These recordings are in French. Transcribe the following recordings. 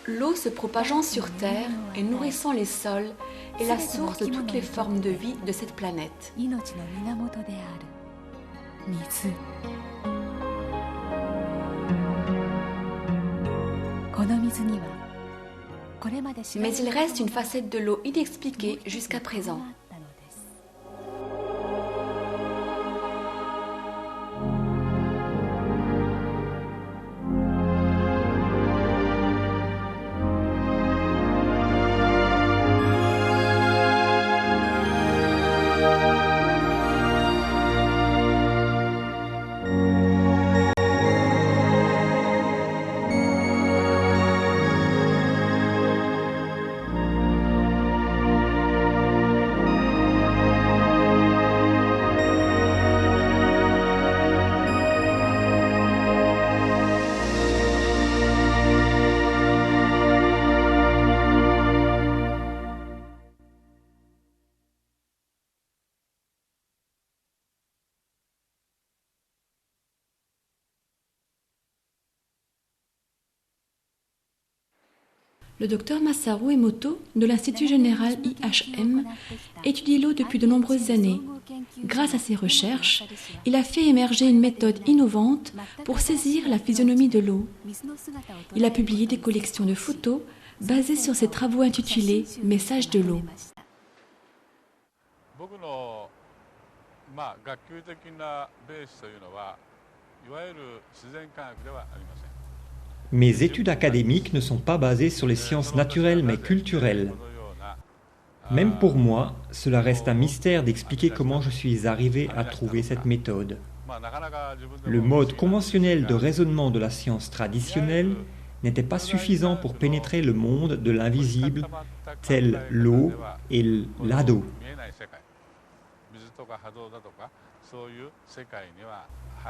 L'eau se propageant sur Terre et nourrissant les sols est la source de toutes les formes de vie de cette planète. Mais il reste une facette de l'eau inexpliquée jusqu'à présent. Le docteur Masaru Emoto de l'Institut général IHM étudie l'eau depuis de nombreuses années. Grâce à ses recherches, il a fait émerger une méthode innovante pour saisir la physionomie de l'eau. Il a publié des collections de photos basées sur ses travaux intitulés « Messages de l'eau ». Mes études académiques ne sont pas basées sur les sciences naturelles mais culturelles. Même pour moi, cela reste un mystère d'expliquer comment je suis arrivé à trouver cette méthode. Le mode conventionnel de raisonnement de la science traditionnelle n'était pas suffisant pour pénétrer le monde de l'invisible, tel l'eau et l'ado.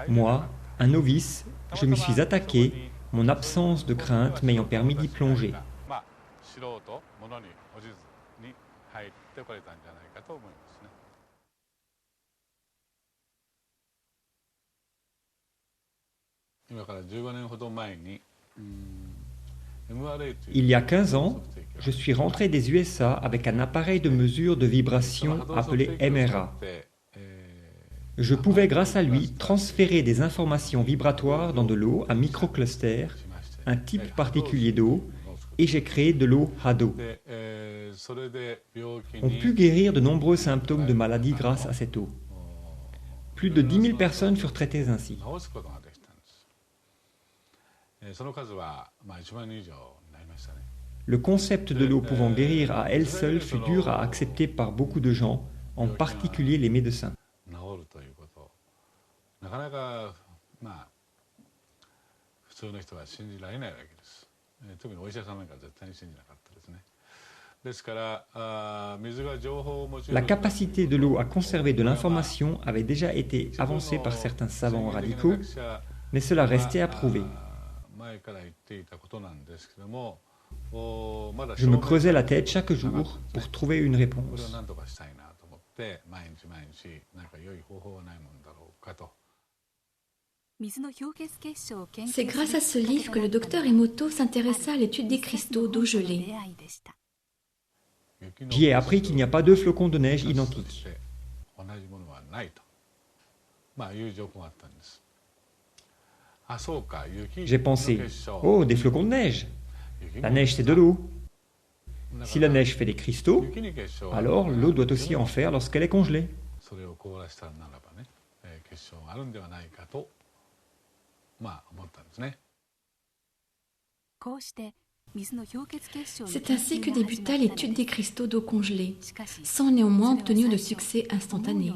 Moi, un novice, je m'y suis attaqué, mon absence de crainte m'ayant permis d'y plonger. Il y a 15 ans, je suis rentré des USA avec un appareil de mesure de vibration appelé MRA. Je pouvais, grâce à lui, transférer des informations vibratoires dans de l'eau à microclusters, un type particulier d'eau, et j'ai créé de l'eau Hado. On put guérir de nombreux symptômes de maladie grâce à cette eau. Plus de 10 000 personnes furent traitées ainsi. Le concept de l'eau pouvant guérir à elle seule fut dur à accepter par beaucoup de gens, en particulier les médecins. La capacité de l'eau à conserver de l'information avait déjà été avancée par certains savants radicaux, mais cela restait à prouver. Je me creusais la tête chaque jour pour trouver une réponse. C'est grâce à ce livre que le docteur Emoto s'intéressa à l'étude des cristaux d'eau gelée. J'y ai appris qu'il n'y a pas deux flocons de neige identiques. J'ai pensé, oh, des flocons de neige. La neige, c'est de l'eau. Si la neige fait des cristaux, alors l'eau doit aussi en faire lorsqu'elle est congelée. C'est ainsi que débuta l'étude des cristaux d'eau congelée, sans néanmoins obtenir de succès instantané.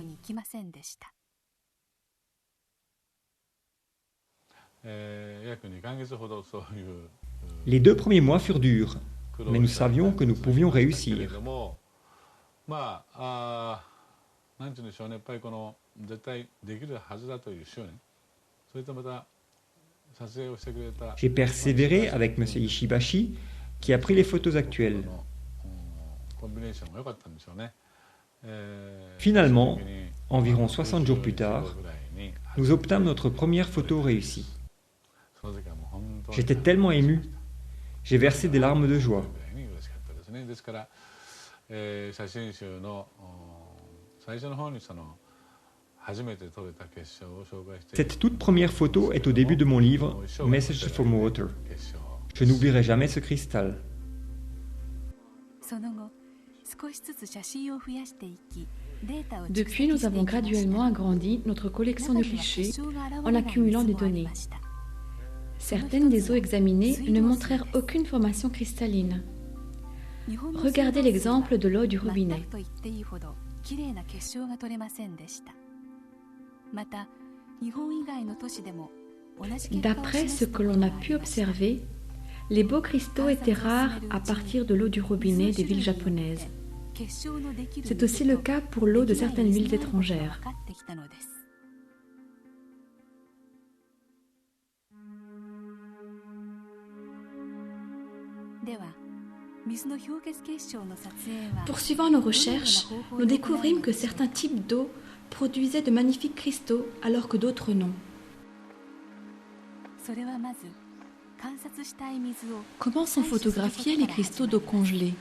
Les 2 premiers mois furent durs, mais nous savions que nous pouvions réussir. J'ai persévéré avec M. Ishibashi, qui a pris les photos actuelles. Finalement, environ 60 jours plus tard, nous obtînmes notre première photo réussie. J'étais tellement ému. J'ai versé des larmes de joie. Cette toute première photo est au début de mon livre Message from Water. Je n'oublierai jamais ce cristal. Depuis, nous avons graduellement agrandi notre collection de clichés en accumulant des données. Certaines des eaux examinées ne montrèrent aucune formation cristalline. Regardez l'exemple de l'eau du robinet. D'après ce que l'on a pu observer, les beaux cristaux étaient rares à partir de l'eau du robinet des villes japonaises. C'est aussi le cas pour l'eau de certaines villes étrangères. Poursuivant nos recherches, nous découvrîmes que certains types d'eau produisaient de magnifiques cristaux alors que d'autres non. Comment sont photographiés les cristaux d'eau congelée?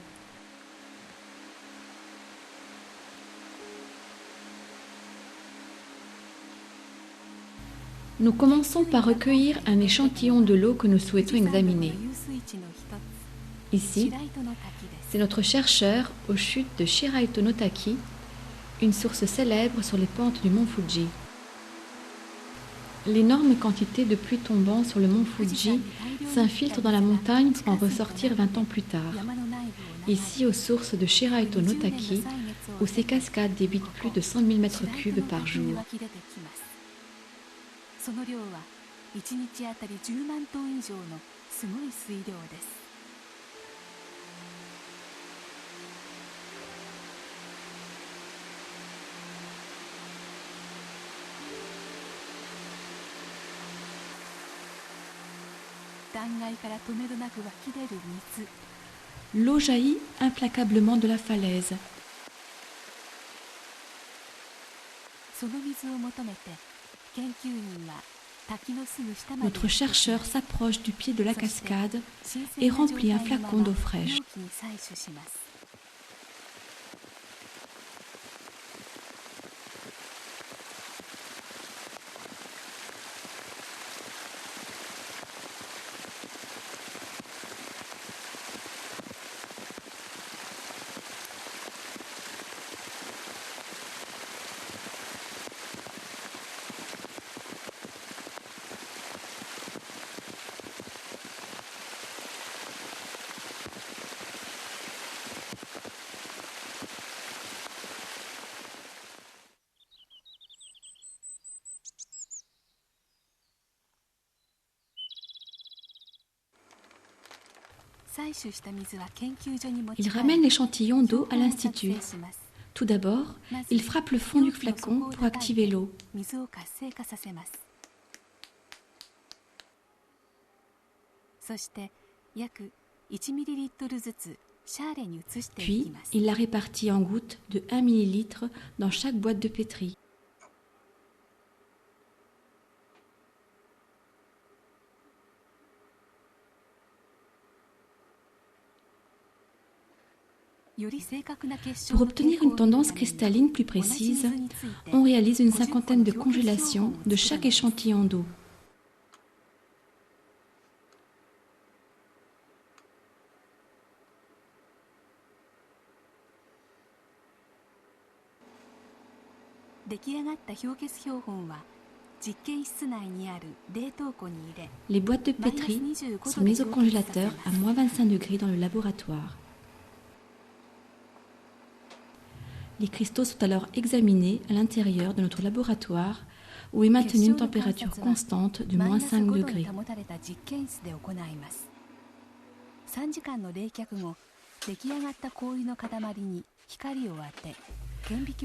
Nous commençons par recueillir un échantillon de l'eau que nous souhaitons examiner. Ici, c'est notre chercheur aux chutes de Shiraito no Taki, une source célèbre sur les pentes du mont Fuji. L'énorme quantité de pluie tombant sur le mont Fuji s'infiltre dans la montagne pour en ressortir 20 ans plus tard. Ici, aux sources de Shiraito no Taki, où ces cascades débitent plus de 100 000 m3 par jour. L'eau jaillit implacablement de la falaise. Notre chercheur s'approche du pied de la cascade et remplit un flacon d'eau fraîche. Il ramène l'échantillon d'eau à l'institut. Tout d'abord, il frappe le fond du flacon pour activer l'eau. Puis, il la répartit en gouttes de 1 ml dans chaque boîte de pétri. Pour obtenir une tendance cristalline plus précise, on réalise une cinquantaine de congélations de chaque échantillon d'eau. Les boîtes de pétri sont mises au congélateur à moins 25 degrés dans le laboratoire. Les cristaux sont alors examinés à l'intérieur de notre laboratoire où est maintenue une température constante de moins 5 degrés.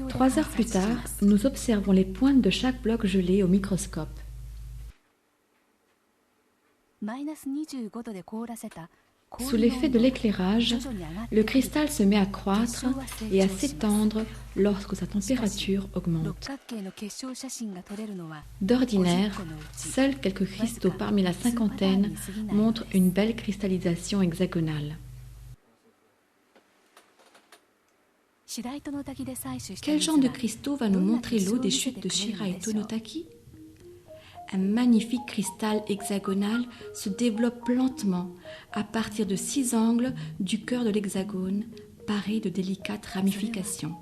3 heures plus tard, nous observons les pointes de chaque bloc gelé au microscope. Sous l'effet de l'éclairage, le cristal se met à croître et à s'étendre lorsque sa température augmente. D'ordinaire, seuls quelques cristaux parmi la cinquantaine montrent une belle cristallisation hexagonale. Quel genre de cristaux va nous montrer l'eau des chutes de Shiraito no Taki? Un magnifique cristal hexagonal se développe lentement à partir de 6 angles du cœur de l'hexagone, paré de délicates ramifications.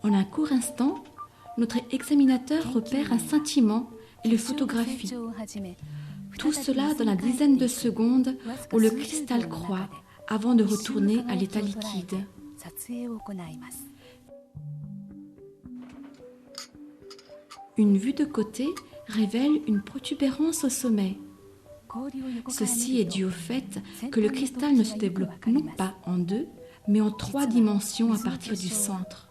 En un court instant, notre examinateur repère un scintillement et le photographie. Tout cela dans la dizaine de secondes où le cristal croît avant de retourner à l'état liquide. Une vue de côté révèle une protubérance au sommet. Ceci est dû au fait que le cristal ne se développe non pas en 2, mais en 3 dimensions à partir du centre.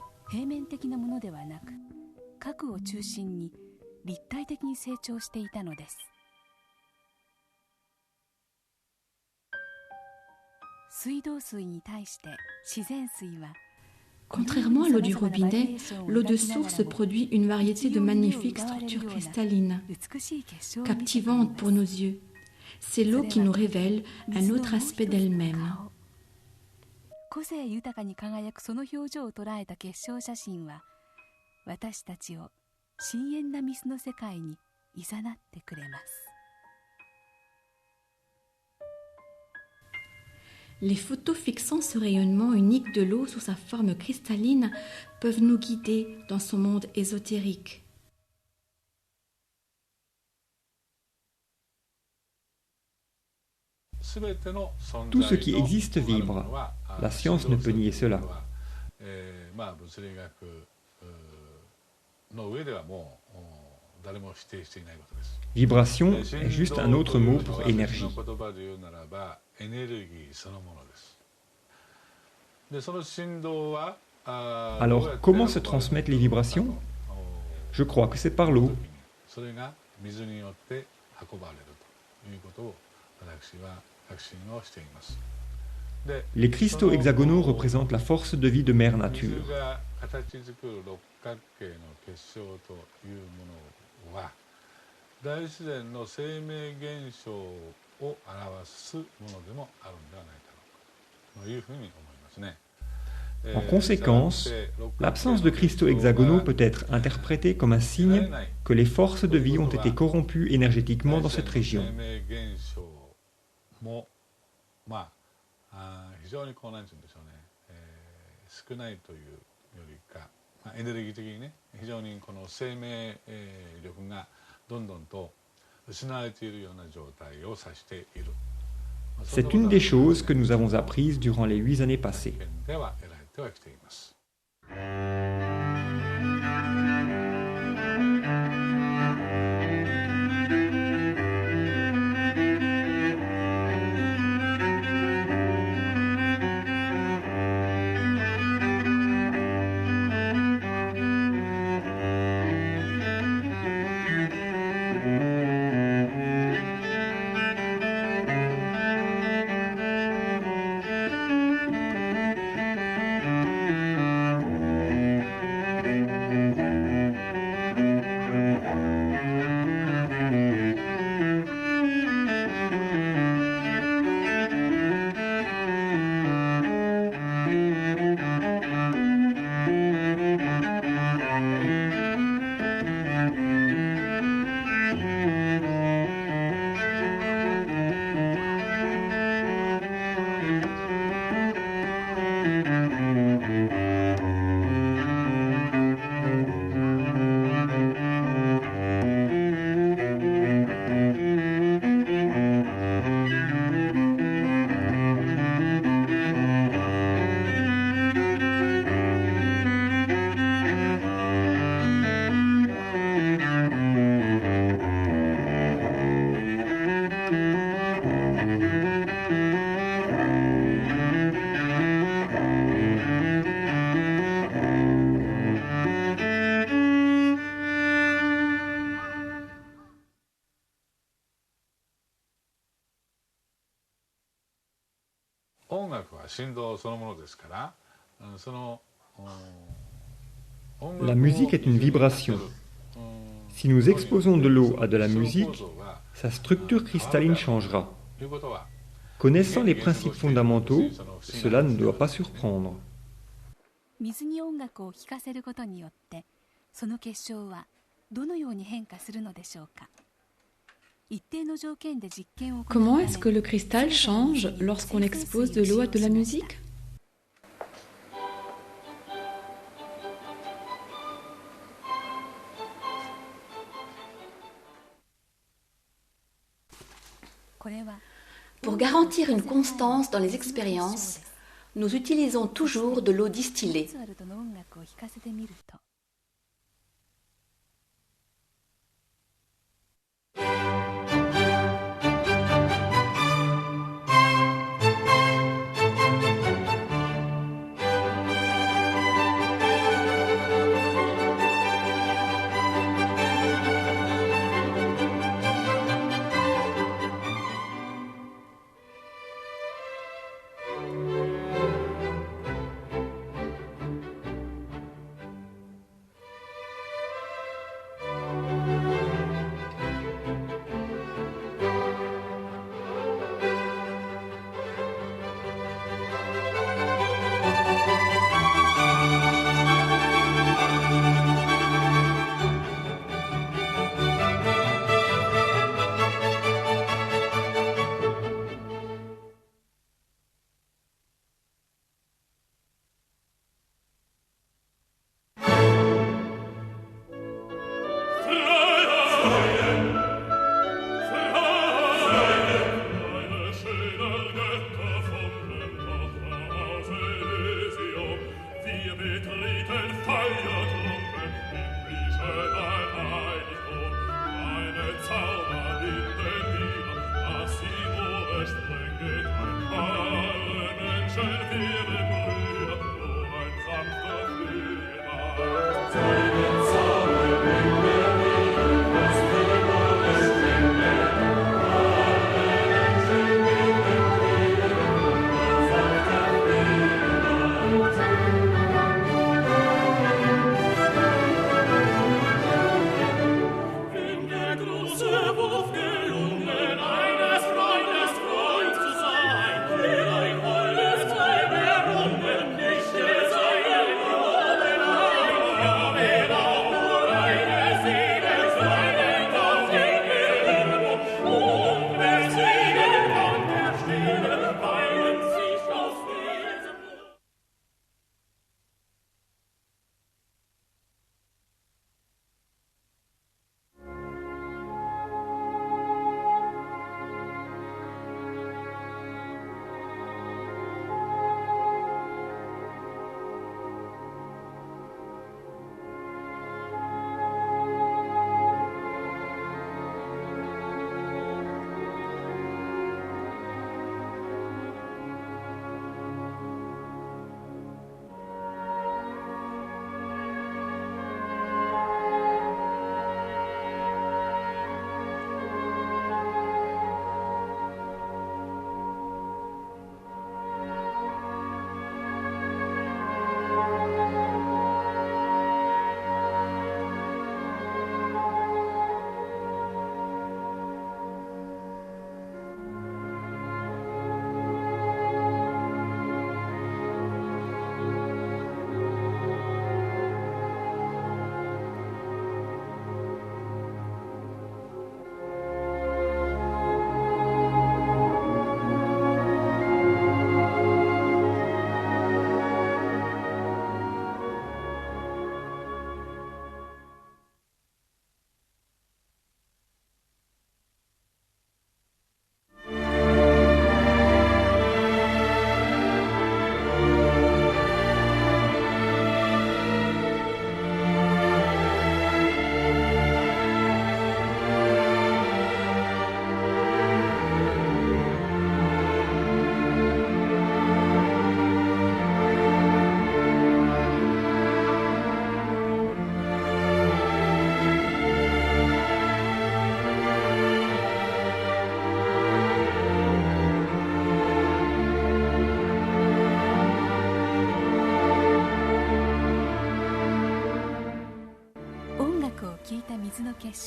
Contrairement à l'eau du robinet, l'eau de source produit une variété de magnifiques structures cristallines, captivantes pour nos yeux. C'est l'eau qui nous révèle un autre aspect d'elle-même. Les photos fixant ce rayonnement unique de l'eau sous sa forme cristalline peuvent nous guider dans son monde ésotérique. Tout ce qui existe vibre. La science ne peut nier cela. Vibration est juste un autre mot pour énergie. Alors, comment se transmettent les vibrations? Je crois que c'est par l'eau. Les cristaux hexagonaux représentent la force de vie de Mère Nature. En conséquence, l'absence de cristaux hexagonaux peut être interprétée comme un signe que les forces de vie ont été corrompues énergétiquement dans cette région. C'est une des choses que nous avons apprises durant les 8 années passées. La musique est une vibration. Si nous exposons de l'eau à de la musique, sa structure cristalline changera. Connaissant les principes fondamentaux, cela ne doit pas surprendre. Comment est-ce que le cristal change lorsqu'on expose de l'eau à de la musique? Pour garantir une constance dans les expériences, nous utilisons toujours de l'eau distillée.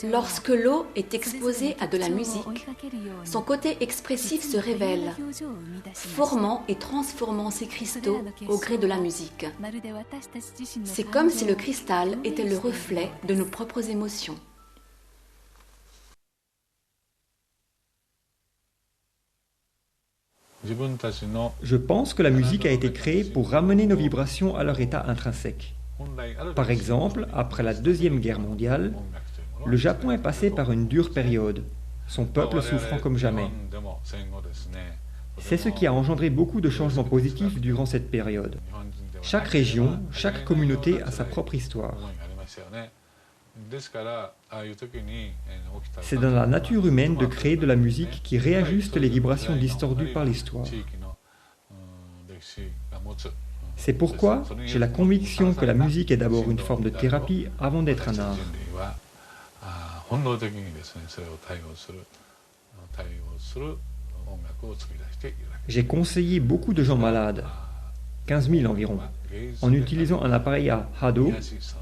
Lorsque l'eau est exposée à de la musique, son côté expressif se révèle, formant et transformant ces cristaux au gré de la musique. C'est comme si le cristal était le reflet de nos propres émotions. Je pense que la musique a été créée pour ramener nos vibrations à leur état intrinsèque. Par exemple, après la Deuxième Guerre mondiale, le Japon est passé par une dure période, son peuple souffrant comme jamais. C'est ce qui a engendré beaucoup de changements positifs durant cette période. Chaque région, chaque communauté a sa propre histoire. C'est dans la nature humaine de créer de la musique qui réajuste les vibrations distordues par l'histoire. C'est pourquoi j'ai la conviction que la musique est d'abord une forme de thérapie avant d'être un art. J'ai conseillé beaucoup de gens malades, 15 000 environ, en utilisant un appareil à Hado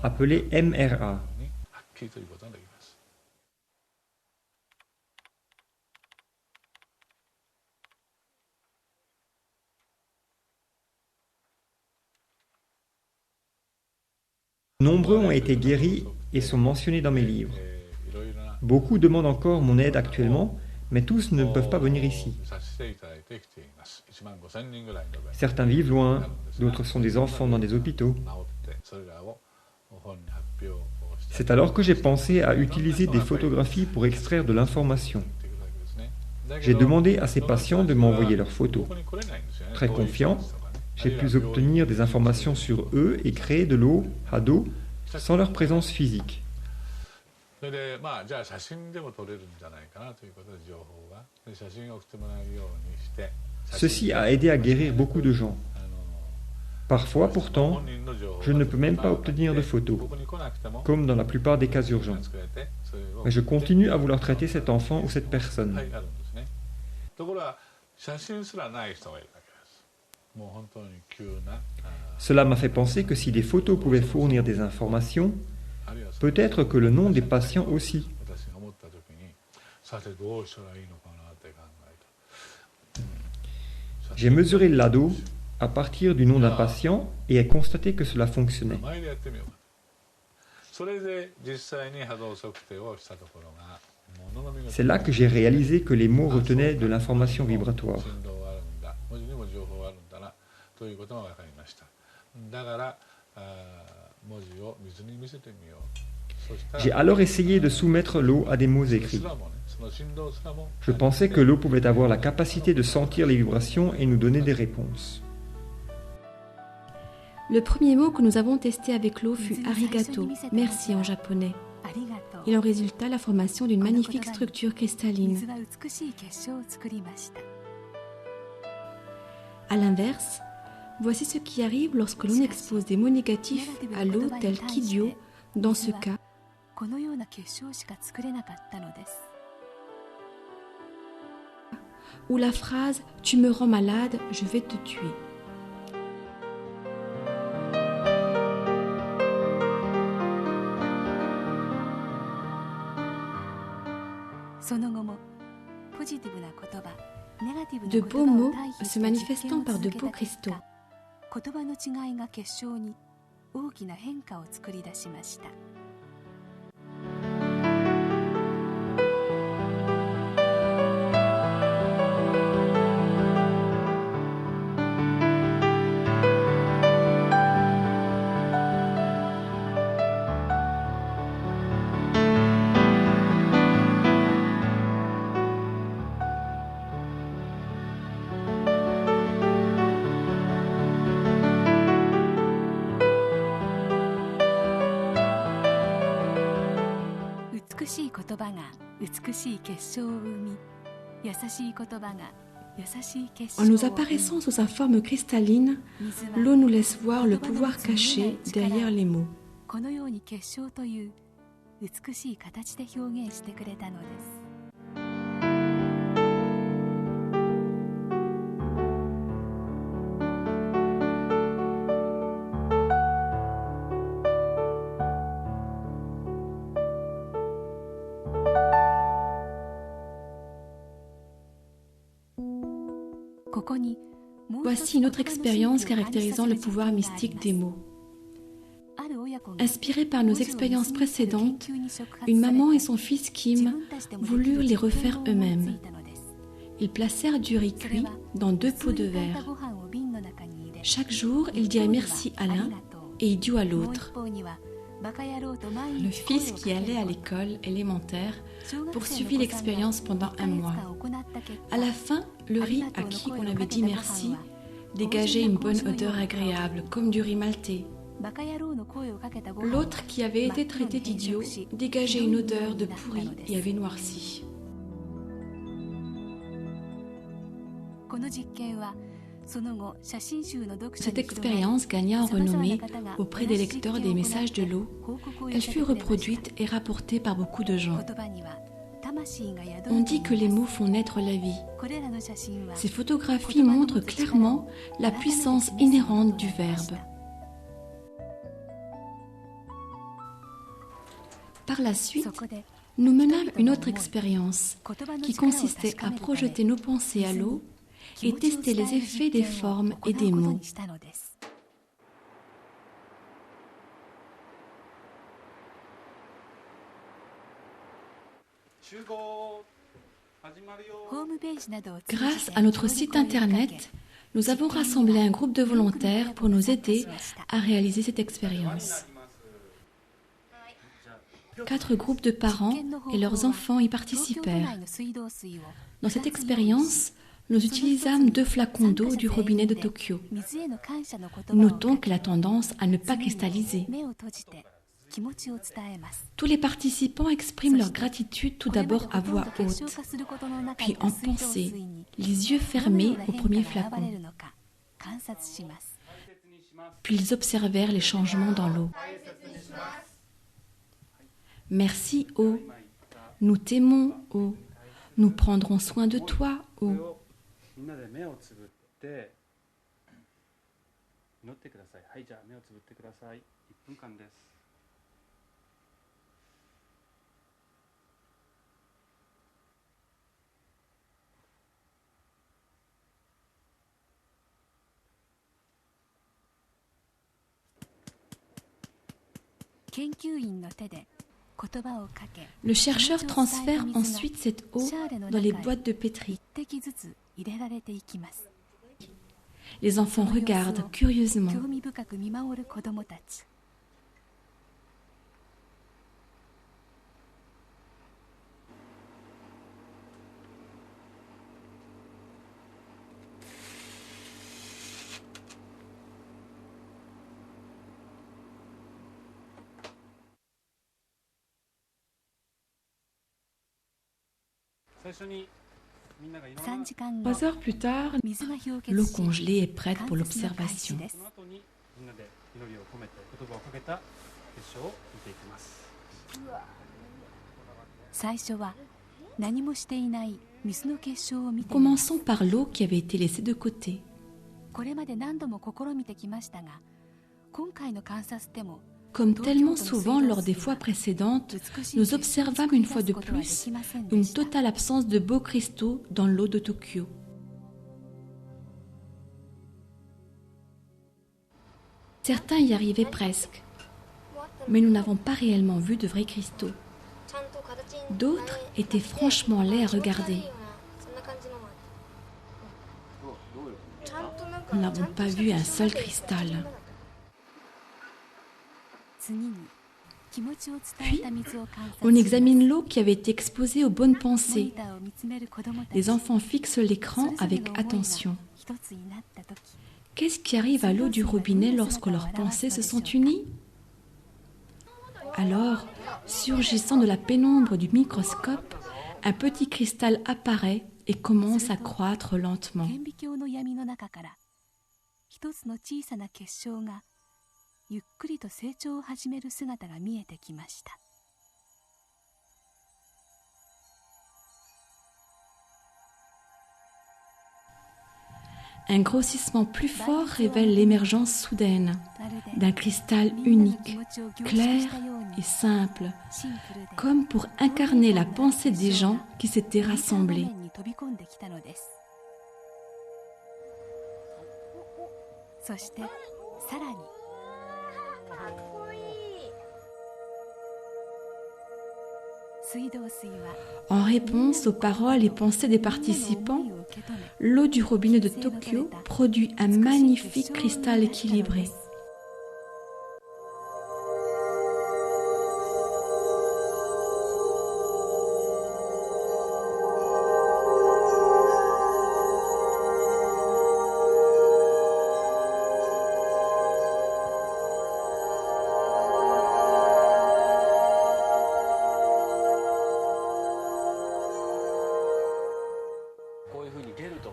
appelé MRA. Nombreux ont été guéris et sont mentionnés dans mes livres. Beaucoup demandent encore mon aide actuellement, mais tous ne peuvent pas venir ici. Certains vivent loin, d'autres sont des enfants dans des hôpitaux. C'est alors que j'ai pensé à utiliser des photographies pour extraire de l'information. J'ai demandé à ces patients de m'envoyer leurs photos. Très confiant, j'ai pu obtenir des informations sur eux et créer de l'eau, Hado, sans leur présence physique. Ceci a aidé à guérir beaucoup de gens. Parfois, pourtant, je ne peux même pas obtenir de photos, comme dans la plupart des cas urgents. Mais je continue à vouloir traiter cet enfant ou cette personne. Cela m'a fait penser que si des photos pouvaient fournir des informations, peut-être que le nom des patients aussi. J'ai mesuré l'ADO à partir du nom d'un patient et ai constaté que cela fonctionnait. C'est là que j'ai réalisé que les mots retenaient de l'information vibratoire. J'ai alors essayé de soumettre l'eau à des mots écrits. Je pensais que l'eau pouvait avoir la capacité de sentir les vibrations et nous donner des réponses. Le premier mot que nous avons testé avec l'eau fut arigato, merci en japonais. Il en résulta la formation d'une magnifique structure cristalline. A l'inverse, voici ce qui arrive lorsque l'on expose des mots négatifs à l'eau tels qu'idiot, dans ce cas, ou la phrase « Tu me rends malade, je vais te tuer ». De beaux mots se manifestant par de beaux cristaux. En nous apparaissant sous sa forme cristalline, l'eau nous laisse voir le pouvoir caché derrière les mots. Voici une autre expérience caractérisant le pouvoir mystique des mots. Inspirés par nos expériences précédentes, une maman et son fils Kim voulurent les refaire eux-mêmes. Ils placèrent du riz cuit dans 2 pots de verre. Chaque jour, ils dirent merci à l'un et idiots à l'autre. Le fils qui allait à l'école élémentaire poursuivit l'expérience pendant 1 mois. À la fin, le riz à qui on avait dit merci dégageait une bonne odeur agréable, comme du riz maltais. L'autre, qui avait été traité d'idiot, dégageait une odeur de pourri et avait noirci. Cette expérience gagna en renommée auprès des lecteurs des messages de l'eau. Elle fut reproduite et rapportée par beaucoup de gens. On dit que les mots font naître la vie. Ces photographies montrent clairement la puissance inhérente du verbe. Par la suite, nous menâmes une autre expérience qui consistait à projeter nos pensées à l'eau et tester les effets des formes et des mots. Grâce à notre site internet, nous avons rassemblé un groupe de volontaires pour nous aider à réaliser cette expérience. 4 groupes de parents et leurs enfants y participèrent. Dans cette expérience, nous utilisâmes 2 flacons d'eau du robinet de Tokyo. Notons qu'elle a tendance à ne pas cristalliser. Tous les participants expriment leur gratitude tout d'abord à voix haute, puis en pensée, les yeux fermés au premier flacon. Puis ils observèrent les changements dans l'eau. Merci, eau. Nous t'aimons, eau. Nous prendrons soin de toi, eau. Le chercheur transfère ensuite cette eau dans les boîtes de pétri. Les enfants regardent curieusement. Trois heures plus tard, l'eau congelée est prête pour l'observation. Commençons par l'eau qui avait été laissée de côté. Comme tellement souvent lors des fois précédentes, nous observâmes une fois de plus une totale absence de beaux cristaux dans l'eau de Tokyo. Certains y arrivaient presque, mais nous n'avons pas réellement vu de vrais cristaux. D'autres étaient franchement laids à regarder. Nous n'avons pas vu un seul cristal. Puis, on examine l'eau qui avait été exposée aux bonnes pensées. Les enfants fixent l'écran avec attention. Qu'est-ce qui arrive à l'eau du robinet lorsque leurs pensées se sont unies? Alors, surgissant de la pénombre du microscope, un petit cristal apparaît et commence à croître lentement. Un grossissement plus fort révèle l'émergence soudaine d'un cristal unique, clair et simple, comme pour incarner la pensée des gens qui s'étaient rassemblés. En réponse aux paroles et pensées des participants, l'eau du robinet de Tokyo produit un magnifique cristal équilibré.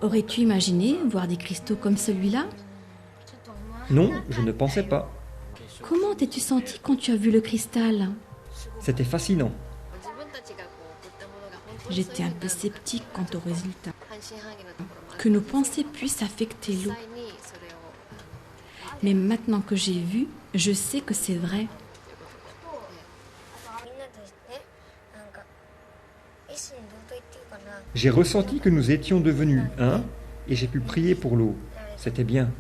Aurais-tu imaginé voir des cristaux comme celui-là? Non, je ne pensais pas. Comment t'es-tu senti quand tu as vu le cristal? C'était fascinant. J'étais un peu sceptique quant au résultat. Que nos pensées puissent affecter l'eau. Mais maintenant que j'ai vu, je sais que c'est vrai. J'ai ressenti que nous étions devenus un et j'ai pu prier pour l'eau. C'était bien.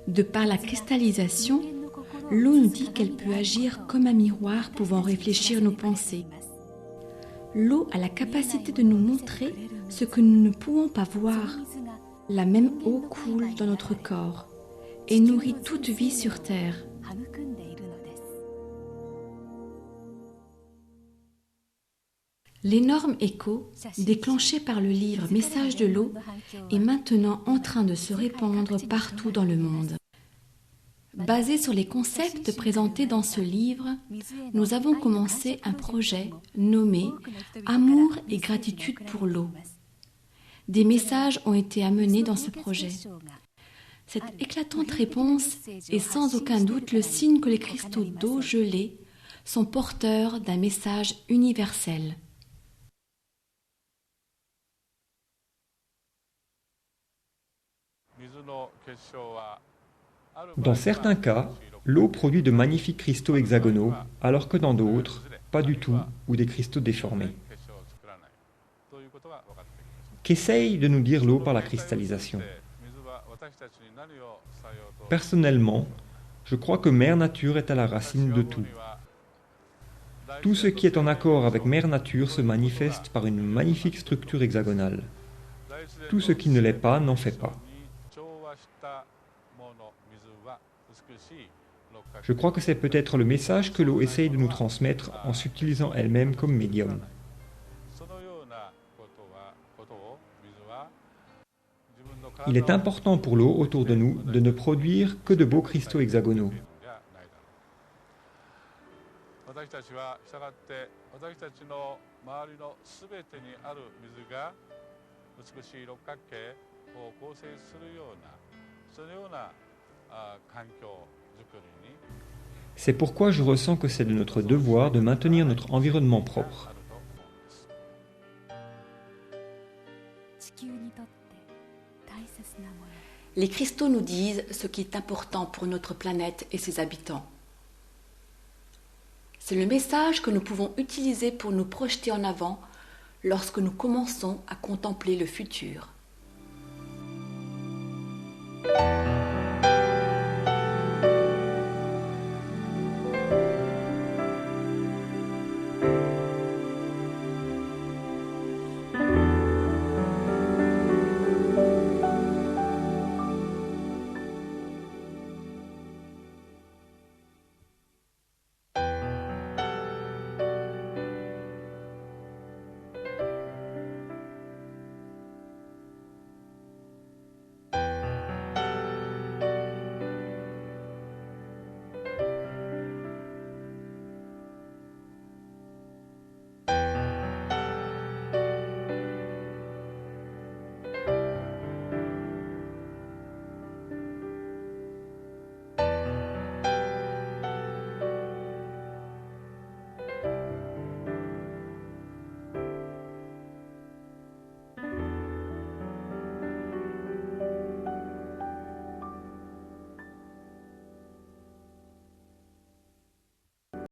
De par la cristallisation, l'eau nous dit qu'elle peut agir comme un miroir pouvant réfléchir nos pensées. L'eau a la capacité de nous montrer ce que nous ne pouvons pas voir. La même eau coule dans notre corps et nourrit toute vie sur Terre. L'énorme écho, déclenché par le livre Message de l'eau, est maintenant en train de se répandre partout dans le monde. Basé sur les concepts présentés dans ce livre, nous avons commencé un projet nommé « Amour et gratitude pour l'eau ». Des messages ont été amenés dans ce projet. Cette éclatante réponse est sans aucun doute le signe que les cristaux d'eau gelée sont porteurs d'un message universel. Dans certains cas, l'eau produit de magnifiques cristaux hexagonaux, alors que dans d'autres, pas du tout, ou des cristaux déformés. Qu'essaye de nous dire l'eau par la cristallisation? Personnellement, je crois que Mère Nature est à la racine de tout. Tout ce qui est en accord avec Mère Nature se manifeste par une magnifique structure hexagonale. Tout ce qui ne l'est pas n'en fait pas. Je crois que c'est peut-être le message que l'eau essaye de nous transmettre en s'utilisant elle-même comme médium. Il est important pour l'eau autour de nous de ne produire que de beaux cristaux hexagonaux. C'est pourquoi je ressens que c'est de notre devoir de maintenir notre environnement propre. Les cristaux nous disent ce qui est important pour notre planète et ses habitants. C'est le message que nous pouvons utiliser pour nous projeter en avant lorsque nous commençons à contempler le futur.